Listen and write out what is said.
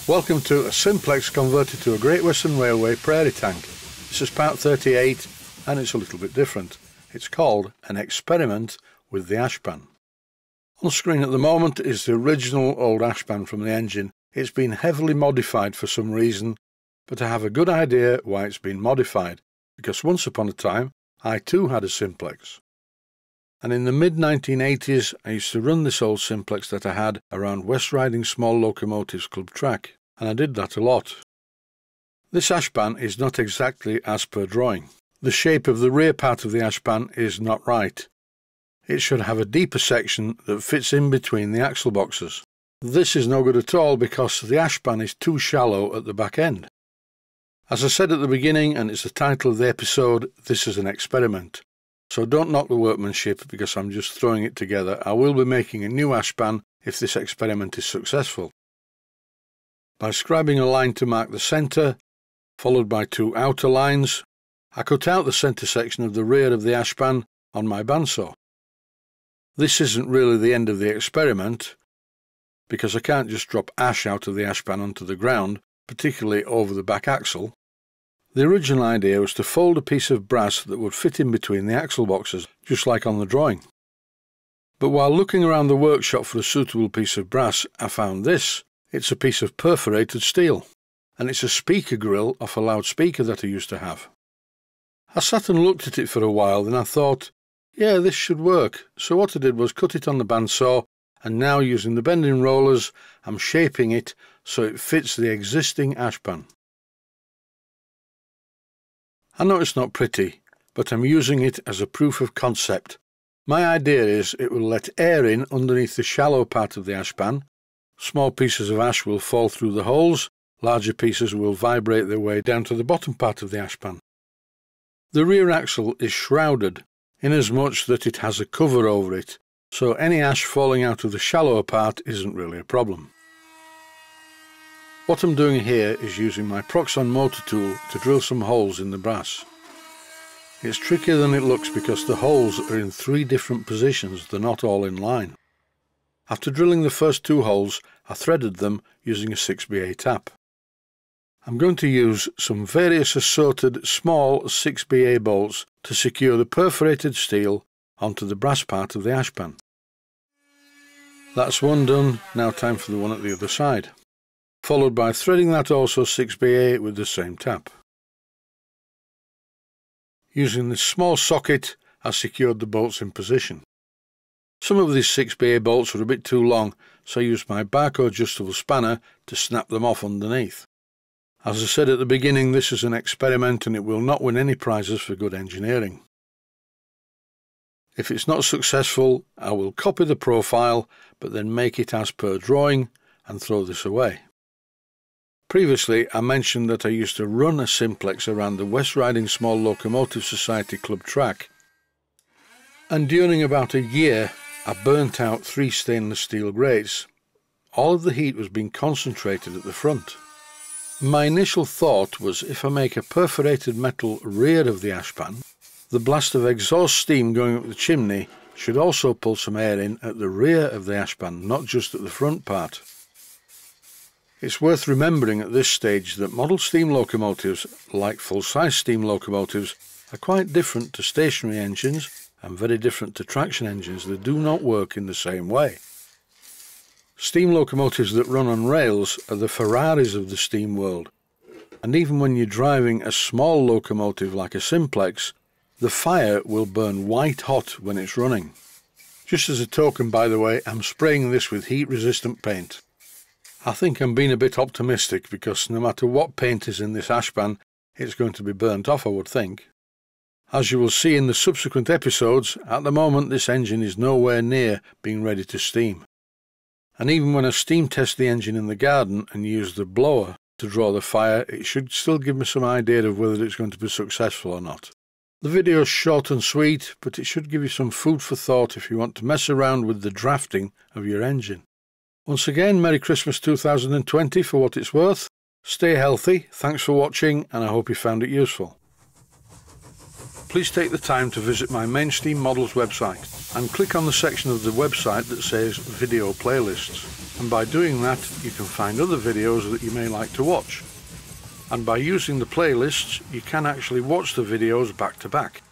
Welcome to a Simplex converted to a Great Western Railway Prairie Tank. This is part 38 and it's a little bit different. It's called an experiment with the ashpan. On screen at the moment is the original old ashpan from the engine. It's been heavily modified for some reason, but I have a good idea why it's been modified, because once upon a time I too had a Simplex. And in the mid-1980s I used to run this old Simplex that I had around West Riding Small Locomotives Club track, and I did that a lot. This ashpan is not exactly as per drawing. The shape of the rear part of the ashpan is not right. It should have a deeper section that fits in between the axle boxes. This is no good at all because the ashpan is too shallow at the back end. As I said at the beginning, and it's the title of the episode, this is an experiment. So don't knock the workmanship because I'm just throwing it together. I will be making a new ashpan if this experiment is successful. By scribing a line to mark the centre, followed by two outer lines, I cut out the centre section of the rear of the ashpan on my bandsaw. This isn't really the end of the experiment, because I can't just drop ash out of the ashpan onto the ground, particularly over the back axle. The original idea was to fold a piece of brass that would fit in between the axle boxes, just like on the drawing. But while looking around the workshop for a suitable piece of brass, I found this. It's a piece of perforated steel, and it's a speaker grill off a loudspeaker that I used to have. I sat and looked at it for a while, then I thought, yeah, this should work. So what I did was cut it on the bandsaw, and now using the bending rollers, I'm shaping it so it fits the existing ashpan. I know it's not pretty, but I'm using it as a proof of concept. My idea is it will let air in underneath the shallow part of the ashpan. Small pieces of ash will fall through the holes, larger pieces will vibrate their way down to the bottom part of the ashpan. The rear axle is shrouded, inasmuch that it has a cover over it, so any ash falling out of the shallower part isn't really a problem. What I'm doing here is using my Proxxon motor tool to drill some holes in the brass. It's trickier than it looks because the holes are in three different positions, they're not all in line. After drilling the first two holes, I threaded them using a 6BA tap. I'm going to use some various assorted small 6BA bolts to secure the perforated steel onto the brass part of the ashpan. That's one done, now time for the one at the other side, followed by threading that also 6BA with the same tap. Using this small socket, I secured the bolts in position. Some of these 6BA bolts were a bit too long, so I used my barcode adjustable spanner to snap them off underneath. As I said at the beginning, this is an experiment and it will not win any prizes for good engineering. If it's not successful, I will copy the profile, but then make it as per drawing and throw this away. Previously, I mentioned that I used to run a Simplex around the West Riding Small Locomotive Society Club track, and during about a year I burnt out 3 stainless steel grates. All of the heat was being concentrated at the front. My initial thought was if I make a perforated metal rear of the ashpan, the blast of exhaust steam going up the chimney should also pull some air in at the rear of the ashpan, not just at the front part. It's worth remembering at this stage that model steam locomotives, like full-size steam locomotives, are quite different to stationary engines and very different to traction engines. They do not work in the same way. Steam locomotives that run on rails are the Ferraris of the steam world, and even when you're driving a small locomotive like a Simplex, the fire will burn white hot when it's running. Just as a token, by the way, I'm spraying this with heat-resistant paint. I think I'm being a bit optimistic because no matter what paint is in this ashpan, it's going to be burnt off, I would think. As you will see in the subsequent episodes, at the moment this engine is nowhere near being ready to steam. And even when I steam test the engine in the garden and use the blower to draw the fire, it should still give me some idea of whether it's going to be successful or not. The video is short and sweet, but it should give you some food for thought if you want to mess around with the drafting of your engine. Once again, Merry Christmas 2020 for what it's worth. Stay healthy, thanks for watching, and I hope you found it useful. please take the time to visit my Mainsteam Models website and click on the section of the website that says Video Playlists. And by doing that, you can find other videos that you may like to watch. And by using the playlists, you can actually watch the videos back to back.